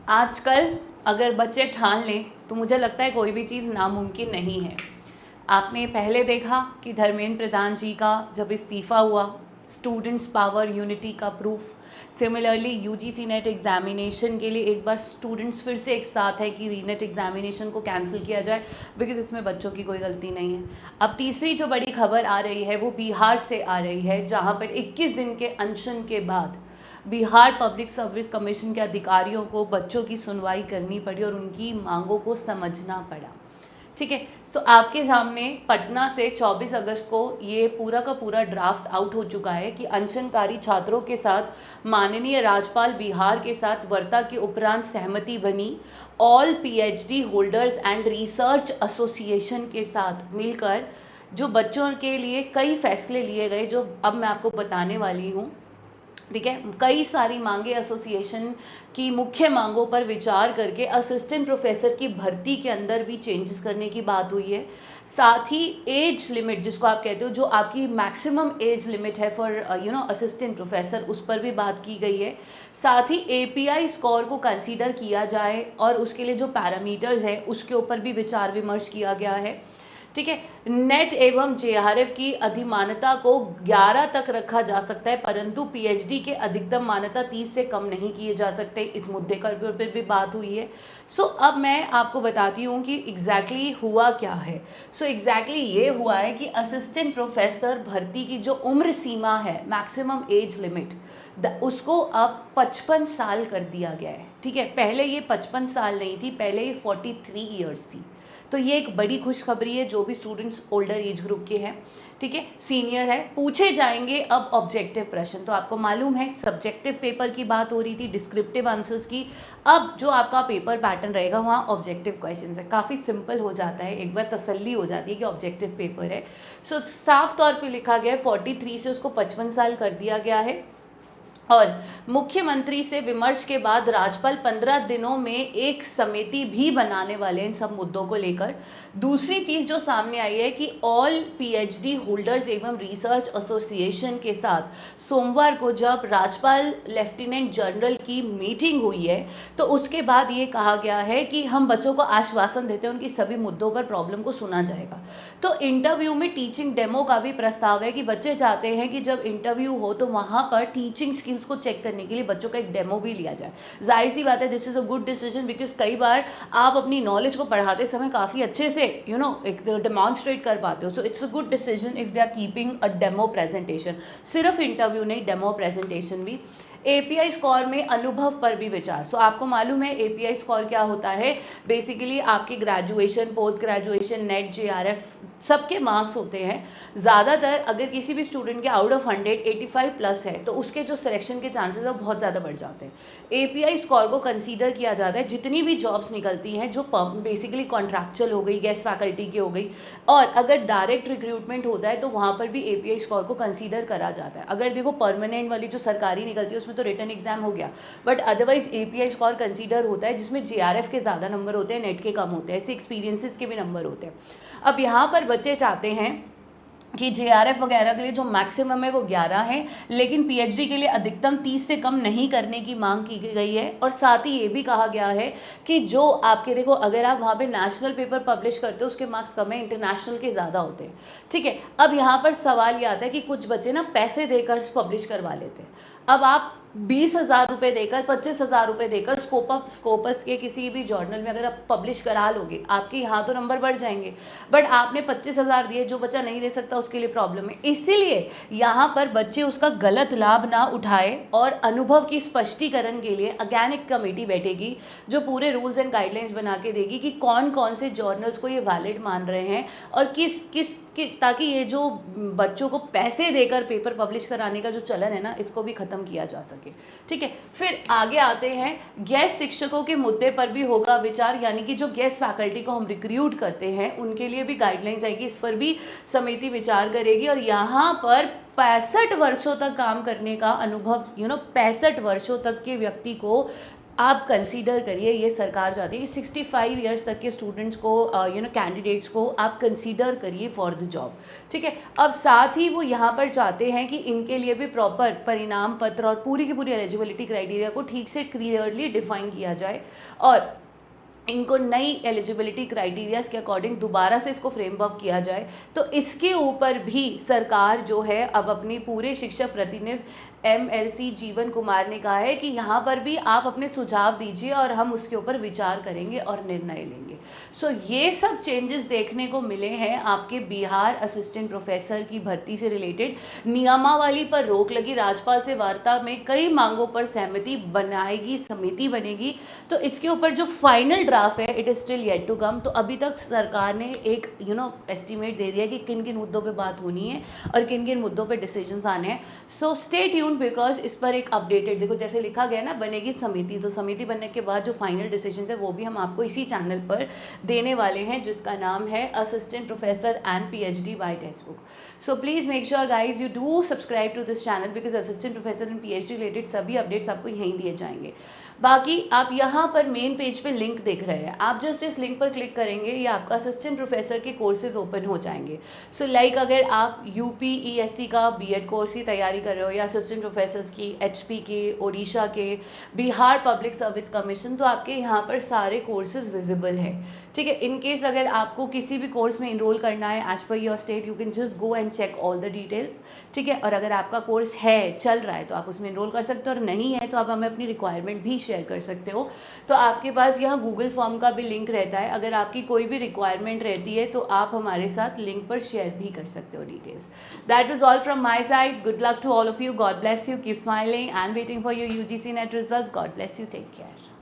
आजकल अगर बच्चे ठान लें तो मुझे लगता है कोई भी चीज़ नामुमकिन नहीं है। आपने पहले देखा कि धर्मेंद्र प्रधान जी का जब इस्तीफ़ा हुआ, स्टूडेंट्स पावर यूनिटी का proof. Similarly UGC net examination के लिए एक बार स्टूडेंट्स फिर से एक साथ है कि रीनेट एग्जामिनेशन को कैंसिल किया जाए, बिकॉज इसमें बच्चों की कोई गलती नहीं है। अब तीसरी जो बड़ी खबर आ रही है वो बिहार से आ रही है, जहाँ पर 21 दिन के अनशन के बाद बिहार पब्लिक सर्विस कमीशन के अधिकारियों को बच्चों की सुनवाई करनी पड़ी और उनकी मांगों को समझना पड़ा। ठीक है, तो आपके सामने पटना से 24 अगस्त को ये पूरा का पूरा ड्राफ्ट आउट हो चुका है कि अनशनकारी छात्रों के साथ माननीय राज्यपाल बिहार के साथ वार्ता के उपरांत सहमति बनी। All PhD holders and research association के साथ मिलकर जो बच्चों के लिए कई फैसले लिए गए, जो अब मैं आपको बताने वाली हूँ। ठीक है, कई सारी मांगे एसोसिएशन की मुख्य मांगों पर विचार करके असिस्टेंट प्रोफेसर की भर्ती के अंदर भी चेंजेस करने की बात हुई है। साथ ही एज लिमिट जिसको आप कहते हो, जो आपकी मैक्सिमम एज लिमिट है फॉर असिस्टेंट प्रोफेसर, उस पर भी बात की गई है। साथ ही एपीआई स्कोर को कंसीडर किया जाए और उसके लिए जो पैरामीटर्स है उसके ऊपर भी विचार विमर्श किया गया है। ठीक है, नेट एवं जेआरएफ की अधिमानता को 11 तक रखा जा सकता है, परंतु पीएचडी के अधिकतम मान्यता 30 से कम नहीं किए जा सकते। इस मुद्दे पर भी बात हुई है। अब मैं आपको बताती हूँ कि एग्जैक्टली हुआ क्या है। एग्जैक्टली ये हुआ है कि असिस्टेंट प्रोफेसर भर्ती की जो उम्र सीमा है, मैक्सिमम एज लिमिट, उसको अब 55 साल कर दिया गया है। ठीक है, पहले ये 55 साल नहीं थी, पहले ये 43 ईयर्स थी। तो ये एक बड़ी खुशखबरी है जो भी स्टूडेंट्स ओल्डर एज ग्रुप के हैं, ठीक है, सीनियर है। पूछे जाएंगे अब ऑब्जेक्टिव प्रश्न। तो आपको मालूम है सब्जेक्टिव पेपर की बात हो रही थी, डिस्क्रिप्टिव आंसर्स की। अब जो आपका पेपर पैटर्न रहेगा वहाँ ऑब्जेक्टिव क्वेश्चन है। काफ़ी सिंपल हो जाता है, एक बार तसल्ली हो जाती है कि ऑब्जेक्टिव पेपर है। साफ तौर पर लिखा गया है 43 से उसको 55 साल कर दिया गया है। और मुख्यमंत्री से विमर्श के बाद राज्यपाल 15 दिनों में एक समिति भी बनाने वाले हैं इन सब मुद्दों को लेकर। दूसरी चीज़ जो सामने आई है कि ऑल पीएचडी होल्डर्स एवं रिसर्च एसोसिएशन के साथ सोमवार को जब राज्यपाल लेफ्टिनेंट जनरल की मीटिंग हुई है, तो उसके बाद ये कहा गया है कि हम बच्चों को आश्वासन देते हैं उनकी सभी मुद्दों पर प्रॉब्लम को सुना जाएगा। तो इंटरव्यू में टीचिंग डेमो का भी प्रस्ताव है कि बच्चे चाहते हैं कि जब इंटरव्यू हो तो वहाँ पर टीचिंग स्किल्स को चेक करने के लिए बच्चों का एक डेमो भी लिया जाए। जाहिर सी बात है, this is a good decision, because कई बार आप अपनी नॉलेज को पढ़ाते समय काफ़ी अच्छे से एक डेमॉन्स्ट्रेट कर पाते हो। So it's a good decision if they are keeping a demo presentation. सिर्फ इंटरव्यू नहीं, डेमो प्रेजेंटेशन भी। एपीआई स्कोर में अनुभव पर भी विचार। आपको मालूम है एपीआई स्कोर क्या होता है? बेसिकली आपके graduation, post graduation, net, JRF सबके मार्क्स होते हैं। ज़्यादातर अगर किसी भी स्टूडेंट के आउट ऑफ 100 85 प्लस है तो उसके जो सिलेक्शन के चांसेस है वो बहुत ज़्यादा बढ़ जाते हैं। एपीआई स्कोर को कंसीडर किया जाता है जितनी भी जॉब्स निकलती हैं जो बेसिकली कॉन्ट्रैक्चुअल हो गई, गेस्ट फैकल्टी की हो गई, और अगर डायरेक्ट रिक्रूटमेंट होता है तो वहाँ पर भी एपीआई स्कोर को कंसीडर करा जाता है। अगर देखो परमानेंट वाली जो सरकारी निकलती है उसमें तो रिटन एग्जाम हो गया, but otherwise API score consider होता है जिसमें जेआरएफ के ज़्यादा नंबर होते हैं, नेट के कम होते हैं, ऐसे एक्सपीरियंसेस के भी नंबर होते हैं। अब यहाँ पर बच्चे चाहते हैं कि जेआरएफ वगैरह के लिए जो मैक्सिमम है वो 11 है, लेकिन पीएचडी के लिए अधिकतम 30 से कम नहीं करने की मांग की गई है। और साथ ही ये भी कहा गया है कि जो आपके देखो अगर आप वहाँ पे नेशनल पेपर पब्लिश करते हो उसके मार्क्स कम है, इंटरनेशनल के ज़्यादा होते हैं। ठीक है, अब यहाँ पर सवाल ये आता है कि कुछ बच्चे ना पैसे देकर पब्लिश करवा लेते हैं। अब आप 20,000 रुपये देकर, 25,000 रुपये देकर स्कोपस के किसी भी जर्नल में अगर आप पब्लिश करा लोगे, आपके यहाँ तो नंबर बढ़ जाएंगे, बट आपने 25,000 दिए, जो बच्चा नहीं दे सकता उसके लिए प्रॉब्लम है। इसीलिए यहाँ पर बच्चे उसका गलत लाभ ना उठाए और अनुभव की स्पष्टीकरण के लिए अगेन एक कमेटी बैठेगी जो पूरे रूल्स एंड गाइडलाइंस बना के देगी कि कौन कौन से जर्नल्स को ये वैलिड मान रहे हैं और ताकि ये जो बच्चों को पैसे देकर पेपर पब्लिश कराने का जो चलन है ना, इसको भी ख़त्म किया जा सके। ठीक है, फिर आगे आते हैं गेस्ट शिक्षकों के मुद्दे पर भी होगा विचार, यानी कि जो गेस्ट फैकल्टी को हम रिक्रूट करते हैं उनके लिए भी गाइडलाइंस आएगी, इस पर भी समिति विचार करेगी। और यहाँ पर 65 वर्षों तक काम करने का अनुभव 65 वर्षों तक के व्यक्ति को आप कंसीडर करिए, ये सरकार चाहती है कि 65 ईयर्स तक के स्टूडेंट्स को कैंडिडेट्स को आप कंसीडर करिए फॉर द जॉब, ठीक है। अब साथ ही वो यहाँ पर चाहते हैं कि इनके लिए भी प्रॉपर परिणाम पत्र और पूरी की पूरी एलिजिबिलिटी क्राइटेरिया को ठीक से क्लियरली डिफाइन किया जाए और इनको नई एलिजिबिलिटी क्राइटेरियाज के अकॉर्डिंग दोबारा से इसको फ्रेमवर्क किया जाए। तो इसके ऊपर भी सरकार जो है अब अपनी पूरे शिक्षा प्रतिनिधि MLC जीवन कुमार ने कहा है कि यहाँ पर भी आप अपने सुझाव दीजिए और हम उसके ऊपर विचार करेंगे और निर्णय लेंगे। सो ये सब चेंजेस देखने को मिले हैं आपके बिहार असिस्टेंट प्रोफेसर की भर्ती से रिलेटेड। नियमावली पर रोक लगी, राज्यपाल से वार्ता में कई मांगों पर सहमति बनाएगी, समिति बनेगी। तो इसके ऊपर जो फाइनल ड्राफ्ट है it is still yet to come. तो अभी तक सरकार ने एक एस्टिमेट दे दिया कि किन किन मुद्दों पे बात होनी है और किन किन मुद्दों पे डिसीजंस आने हैं। सो स्टे ट्यून्ड बिकॉज इस पर एक अपडेटेड, देखो जैसे लिखा गया ना, बनेगी समिति, तो समिति बनने के बाद जो फाइनल डिसीजंस है वो भी हम आपको इसी चैनल पर देने वाले हैं, जिसका नाम है assistant professor and PhD by text book. So please make sure guys you do subscribe to this channel because assistant professor and PhD related सभी अपडेट्स आपको यहीं दिए जाएंगे। बाकी आप यहाँ पर मेन पेज पे लिंक देख रहे हैं, आप जस्ट इस लिंक पर क्लिक करेंगे ये आपका असिस्टेंट प्रोफेसर के कोर्सेज ओपन हो जाएंगे। सो लाइक अगर आप UPESC का B.Ed कोर्स की तैयारी कर रहे हो या असिस्टेंट प्रोफेसर्स की HP के, ओडिशा के, बिहार पब्लिक सर्विस कमीशन, तो आपके यहाँ पर सारे कोर्सेज विजिबल है, ठीक है। इन केस अगर आपको किसी भी कोर्स में इनरोल करना है as per your state, you can just go and check all the details, ठीक है। और अगर आपका कोर्स है, चल रहा है, तो आप उसमें इनरोल कर सकते हो, और नहीं है तो आप हमें अपनी रिक्वायरमेंट भी शेयर कर सकते हो। तो आपके पास यहाँ गूगल फॉर्म का भी लिंक रहता है, अगर आपकी कोई भी रिक्वायरमेंट रहती है तो आप हमारे साथ लिंक पर शेयर भी कर सकते हो details. That was all from my side. Good luck to all of you, god bless you, keep smiling and waiting for your UGC NET results. God bless you, take care.